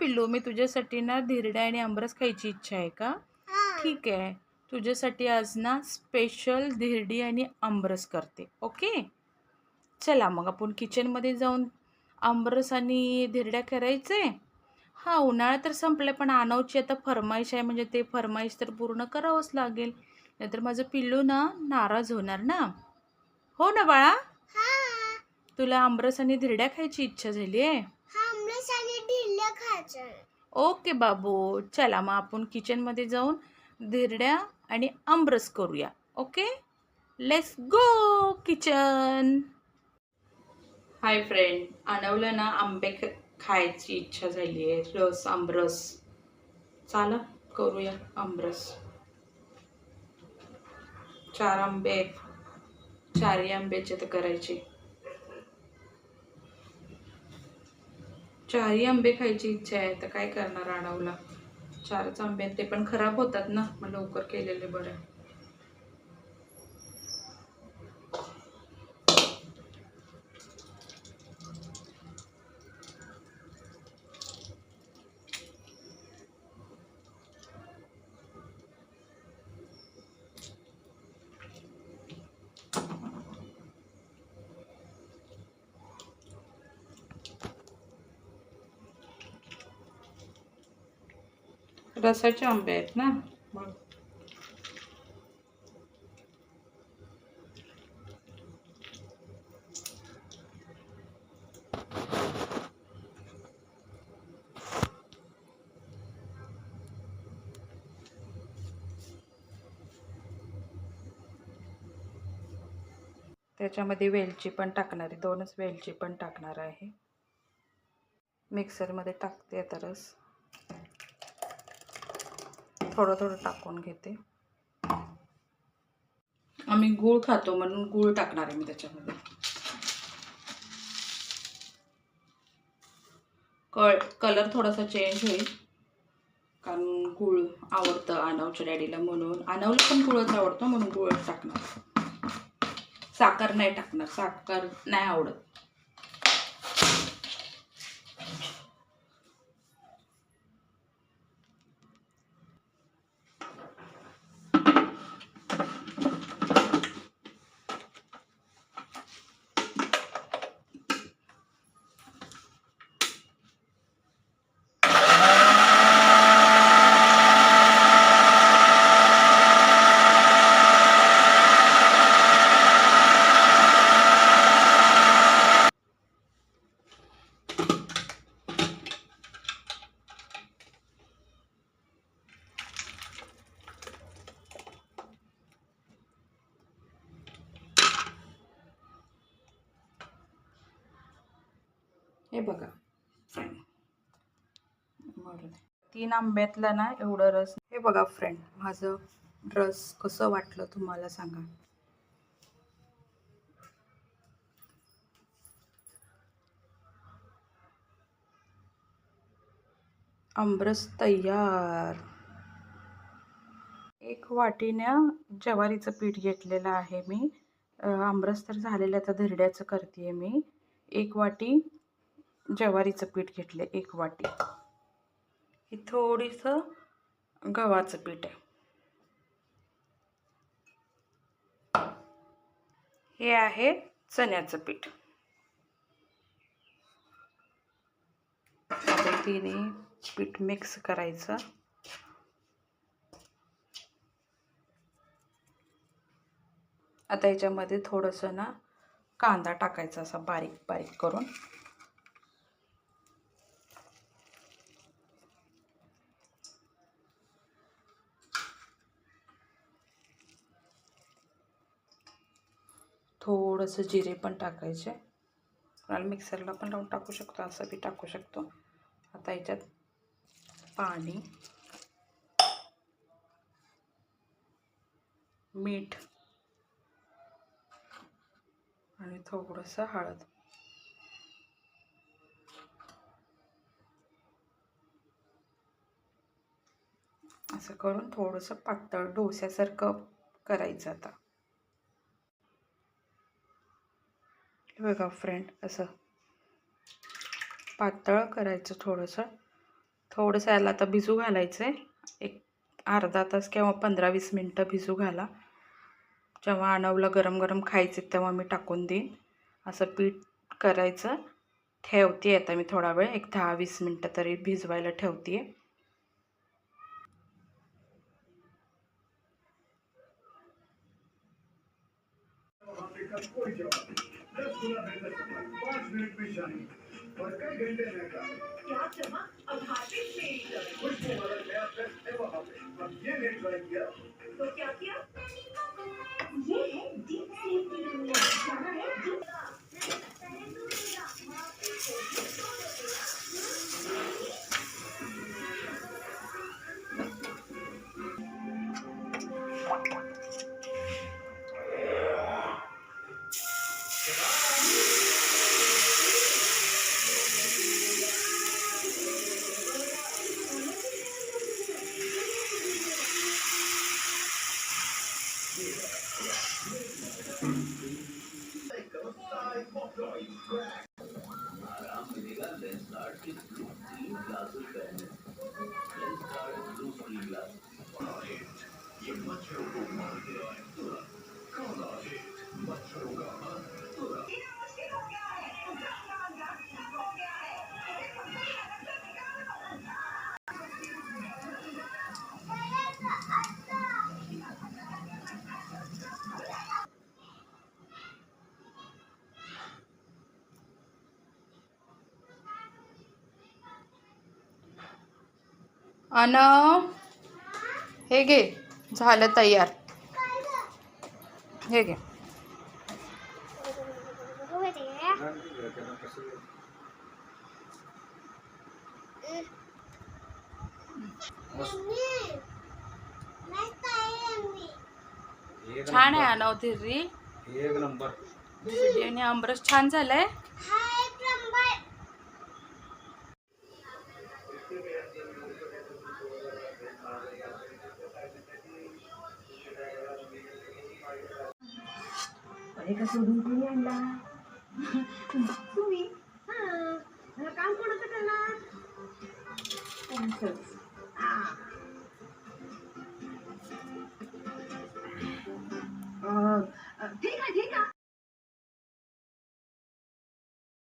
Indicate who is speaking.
Speaker 1: पिल्लू, मी तुझ्यासाठी ना धिरड्या आणि आमरस खायची इच्छा आहे का? ठीक आहे, तुझ्यासाठी आज ना स्पेशल धिरडी आणि आमरस करते. ओके, चला मग आपण किचनमध्ये जाऊन आमरस आणि धिरड्या करायचे. हा, उन्हाळा तर संपला, पण आणवची आता फरमाईश आहे, म्हणजे ते फरमाईश तर पूर्ण करावंच लागेल, नाहीतर माझं पिल्लू ना नाराज होणार ना. हो ना बाळा, तुला आमरस आणि धिरड्या खायची इच्छा झाली आहे?
Speaker 2: आमरस आणि धिरड्या खायचं.
Speaker 1: ओके बाबू, चला मग आपण किचनमध्ये जाऊन धिरड्या आणि आमरस करूया. Okay, let's go kitchen. Hi friend, आणवलं ना आंबे खायची इच्छा झाली आहे, रस आमरस. चला करूया आमरस. 4 आंबे, 4 आंब्याचे तर करायचे. 4 आंबे खायची इच्छा आहे, तर काय करणार आणवला. 4च आंबे, ते पण खराब होतात ना, मग लवकर केलेले बरं. रसाचे आंबे आहेत ना मग. त्याच्यामध्ये वेलची पण टाकणार आहे, 2च वेलची पण टाकणार आहे. मिक्सरमध्ये टाकते आता रस, थोडं थोडं टाकून घेते. आम्ही गूळ खातो म्हणून गूळ टाकणार आहे मी त्याच्यामध्ये. कलर थोडासा चेंज होईल, कारण गूळ आवडतं आणवच्या डॅडीला, म्हणून आणवला पण गुळच आवडतो म्हणून गुळच टाकणार. साखर नाही टाकणार, साखर नाही आवडत. हे बघा फ्रेंड, 3 आंब्यातला ना एवढं रस. हे बघा फ्रेंड, माझं रस कसं वाटलं तुम्हाला सांगा. आमरस तयार. 1 वाटीने ज्वारीचं पीठ घेतलेलं आहे मी. आमरस तर झालेलं, आता धिरड्याचं करते मी. 1 वाटी ज्वारीचं पीठ घेतले, 1 वाटी. हे थोडीसं गव्हाचं पीठ आहे. हे आहे चण्याचं पीठ. आता तिन्ही पीठ मिक्स करायचं. आता याच्यामध्ये थोडंसं ना कांदा टाकायचा, असा बारीक बारीक करून. थोडंसं जिरे पण टाकायचे. कोणाला मिक्सरला पण लावून टाकू शकतो, असं बी टाकू शकतो. आता याच्यात पाणी, मीठ आणि थोडंसं हळद. असं करून थोडंसं पातळ डोस्यासारखं करायचं. आता बघा फ्रेंड, असं पातळ करायचं थोडंसं. थोडंसं याला आता भिजू घालायचं आहे. एक अर्धा तास किंवा 15-20 मिनटं भिजू घाला. जेव्हा आणवलं गरम गरम खायचे तेव्हा मी टाकून देईन. असं पीठ करायचं. ठेवते आता मी थोडा वेळ, एक 10-20 मिनटं तरी भिजवायला ठेवते. आणव, हे घे, झालं तयार. हे घे. छान आहे आणव धिरडी.
Speaker 3: एक नंबर.
Speaker 1: धिरडी आणि आमरस छान झालंय.
Speaker 4: का शोधून कोणी आणला तुम्ही. काम कोणाचं करणार.